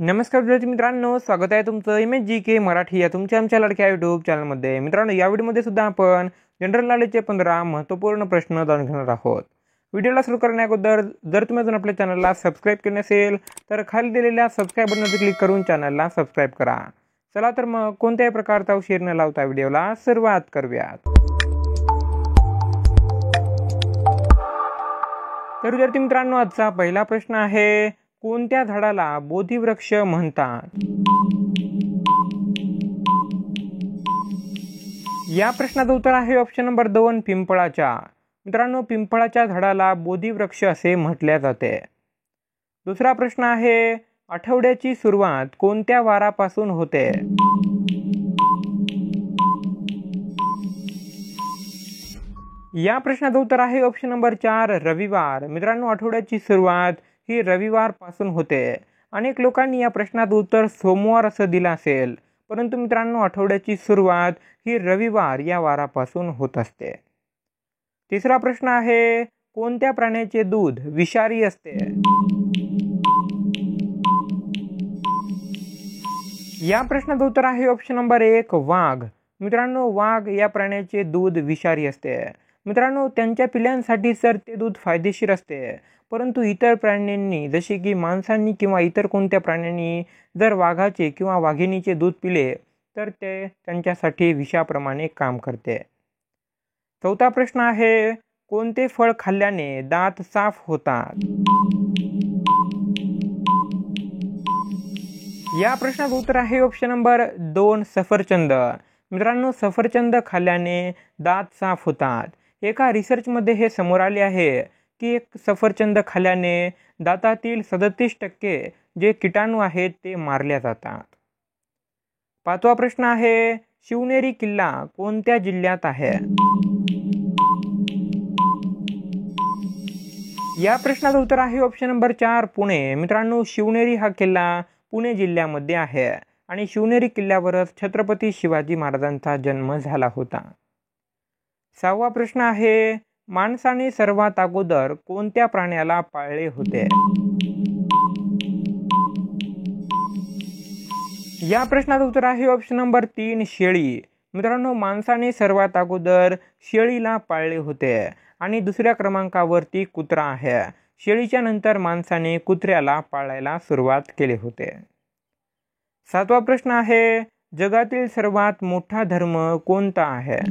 नमस्कार विद्यार्थी मित्रांनो, स्वागत आहे तुमचं MSGK मराठी या तुमच्या आमच्या लाडक्या यूट्यूब चॅनलमध्ये। मित्रांनो, या व्हिडिओमध्ये सुद्धा आपण जनरल नॉलेजचे 15 महत्त्वपूर्ण प्रश्न जाणून घेणार आहोत। व्हिडिओला सुरू करण्याअगोदर जर तुम्ही अजून आपल्या चॅनलला सबस्क्राईब केले नसेल तर खाली दिलेल्या सबस्क्राईब बटनावर क्लिक करून चॅनलला सबस्क्राईब करा। चला तर मग कोणत्याही प्रकारचा उशीर न लावता व्हिडिओला सुरुवात करूयात। तर विद्यार्थी मित्रांनो, आजचा पहिला प्रश्न आहे, कोणत्या झाडाला बोधिवृक्ष म्हणतात? या प्रश्नाचं उत्तर आहे ऑप्शन नंबर 2 पिंपळाच्या। मित्रांनो, पिंपळाच्या झाडाला बोधिवृक्ष असे म्हटले जाते। दुसरा प्रश्न आहे, आठवड्याची सुरुवात कोणत्या वारापासून होते? या प्रश्नाचं उत्तर आहे ऑप्शन नंबर 4 रविवार। मित्रांनो, आठवड्याची सुरुवात ही रविवार पासून होते। अनेक लोकांनी या प्रश्नाचं उत्तर सोमवार असं दिलं असेल, परंतु मित्रांनो, आठवड्याची सुरुवात ही रविवार या वारापासून होत असते। तिसरा प्रश्न आहे, कोणत्या प्राण्याचे दूध विषारी असते? या प्रश्नाचं उत्तर आहे ऑप्शन नंबर 1 वाघ। मित्रांनो, वाघ या प्राण्याचे दूध विषारी असते। मित्रांनो, त्यांच्या पिल्लांसाठी तर ते दूध फायदेशीर असते, परंतु इतर प्राण्यांनी जसे की माणसांनी किंवा इतर कोणत्या प्राण्यांनी जर वाघाचे किंवा वाघिणीचे दूध पिले तर ते त्यांच्यासाठी विषाप्रमाणे काम करते। चौथा प्रश्न आहे, कोणते फळ खाल्ल्याने दात साफ होतात? या प्रश्नाचं उत्तर आहे ऑप्शन नंबर 2 सफरचंद। मित्रांनो, सफरचंद खाल्ल्याने दात साफ होतात। एका रिसर्चमध्ये हे समोर आले आहे की एक सफरचंद खाल्ल्याने दातातील 37% जे किटाणू आहेत ते मारल्या जातात। पाचवा प्रश्न आहे, शिवनेरी किल्ला कोणत्या जिल्ह्यात आहे? या प्रश्नाचं उत्तर आहे ऑप्शन नंबर 4 पुणे। मित्रांनो, शिवनेरी हा किल्ला पुणे जिल्ह्यामध्ये आहे आणि शिवनेरी किल्ल्यावरच छत्रपती शिवाजी महाराजांचा जन्म झाला होता। सहावा प्रश्न आहे, माणसाने सर्वात अगोदर कोणत्या प्राण्याला पाळले होते? या प्रश्नाचं उत्तर आहे ऑप्शन नंबर 3 शेळी। मित्रांनो, माणसाने सर्वात अगोदर शेळीला पाळले होते आणि दुसऱ्या क्रमांकावरती कुत्रा आहे। शेळीच्या नंतर माणसाने कुत्र्याला पाळायला सुरुवात केली होते। सातवा प्रश्न आहे, जगातील सर्वात मोठा धर्म कोणता आहे?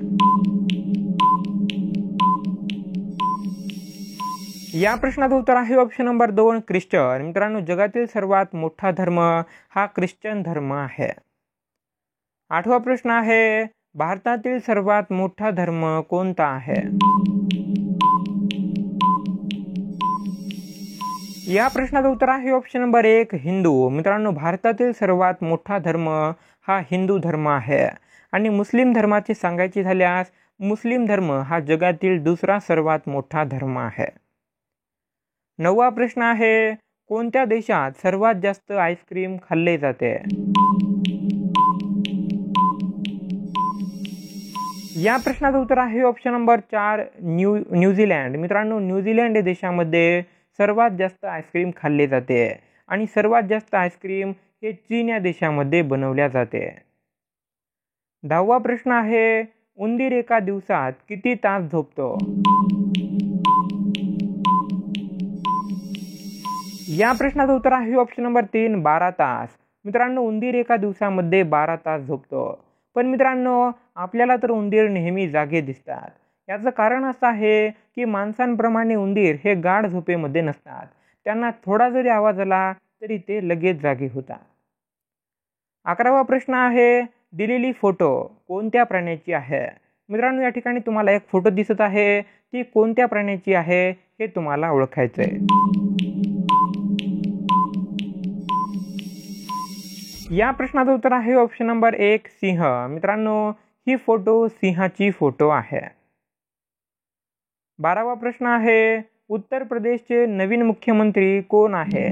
या प्रश्नाचं उत्तर आहे ऑप्शन नंबर 2 ख्रिश्चन। मित्रांनो, जगातील सर्वात मोठा धर्म हा ख्रिश्चन धर्म आहे। आठवा प्रश्न आहे, भारतातील सर्वात मोठा धर्म कोणता आहे? या प्रश्नाचं उत्तर आहे ऑप्शन नंबर 1 हिंदू। मित्रांनो, भारतातील सर्वात मोठा धर्म हा हिंदू धर्म आहे आणि मुस्लिम धर्माचे सांगायचे झाल्यास मुस्लिम धर्म हा जगातील दुसरा सर्वात मोठा धर्म आहे। नववा प्रश्न आहे, कोणत्या देशात सर्वात जास्त आईस्क्रीम खाल्ले जाते? या प्रश्नाचं उत्तर आहे ऑप्शन नंबर 4 न्यूझीलंड। मित्रांनो, न्यूझीलंड या देशामध्ये सर्वात जास्त आईस्क्रीम खाल्ले जाते आणि सर्वात जास्त आईस्क्रीम हे चीन या देशामध्ये बनवल्या जाते। 10वा प्रश्न आहे, उंदीर एका दिवसात किती तास झोपतो? या प्रश्नाचं उत्तर आहे ऑप्शन नंबर 3 12 तास। मित्रांनो, उंदीर एका दिवसामध्ये 12 तास झोपतो। पण मित्रांनो, आपल्याला तर उंदीर नेहमी जागे दिसतात। याचं कारण असं आहे की माणसांप्रमाणे उंदीर हे गाढ झोपेमध्ये नसतात। त्यांना थोडा जरी आवाज आला तरी ते लगेच जागे होतात। 11वा प्रश्न आहे, दिलेली फोटो कोणत्या प्राण्याची आहे? मित्रांनो, या ठिकाणी तुम्हाला एक फोटो दिसत आहे, ती कोणत्या प्राण्याची आहे हे तुम्हाला ओळखायचं आहे। या प्रश्नाचं उत्तर आहे ऑप्शन नंबर 1 सिंह। मित्रांनो, ही फोटो सिंहाची फोटो आहे। 12वा प्रश्न आहे, उत्तर प्रदेशचे नवीन मुख्यमंत्री कोण आहे?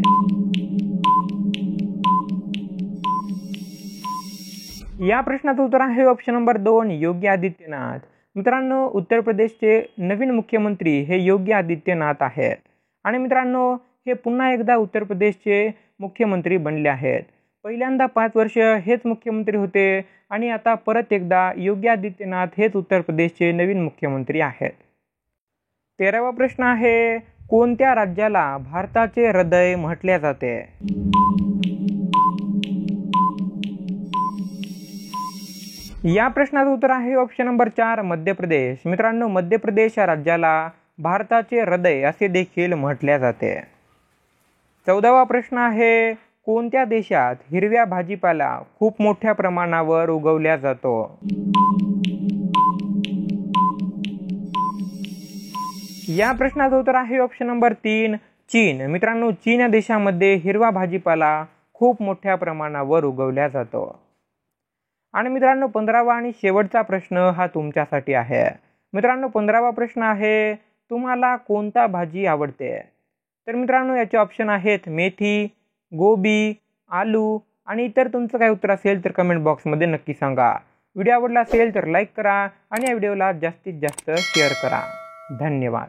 या प्रश्नाचं उत्तर आहे ऑप्शन नंबर 2 योगी आदित्यनाथ। मित्रांनो, उत्तर प्रदेशचे नवीन मुख्यमंत्री हे योगी आदित्यनाथ आहेत आणि मित्रांनो हे पुन्हा एकदा उत्तर प्रदेशचे मुख्यमंत्री बनले आहेत. पहिल्यांदा 5 वर्ष हेच मुख्यमंत्री होते आणि आता परत एकदा योगी आदित्यनाथ हेच उत्तर प्रदेशचे नवीन मुख्यमंत्री आहेत. 13वा प्रश्न आहे, कोणत्या राज्याला भारताचे हृदय म्हटले जाते? या प्रश्नाचं उत्तर आहे ऑप्शन नंबर 4 मध्य प्रदेश. मित्रांनो, मध्य प्रदेश या राज्याला भारताचे हृदय असे देखील म्हटले जाते. 14वा प्रश्न आहे, कोणत्या देशात हिरव्या भाजीपाला खूप मोठ्या प्रमाणावर उगवल्या जातो? या प्रश्नाचं उत्तर आहे ऑप्शन नंबर 3 चीन. मित्रांनो, चीन या देशामध्ये हिरवा भाजीपाला खूप मोठ्या प्रमाणावर उगवल्या जातो. आणि मित्रांनो, 15वा आणि शेवटचा प्रश्न हा तुमच्यासाठी आहे. मित्रांनो, 15वा प्रश्न आहे, तुम्हाला कोणता भाजी आवडते? तर मित्रांनो, याचे ऑप्शन आहेत मेथी, गोबी, आलू आणि इतर. तुमचं काय उत्तर असेल तर कमेंट बॉक्समध्ये नक्की सांगा. व्हिडिओ आवडला असेल तर लाईक करा आणि या व्हिडिओला जास्तीत जास्त शेअर करा. धन्यवाद.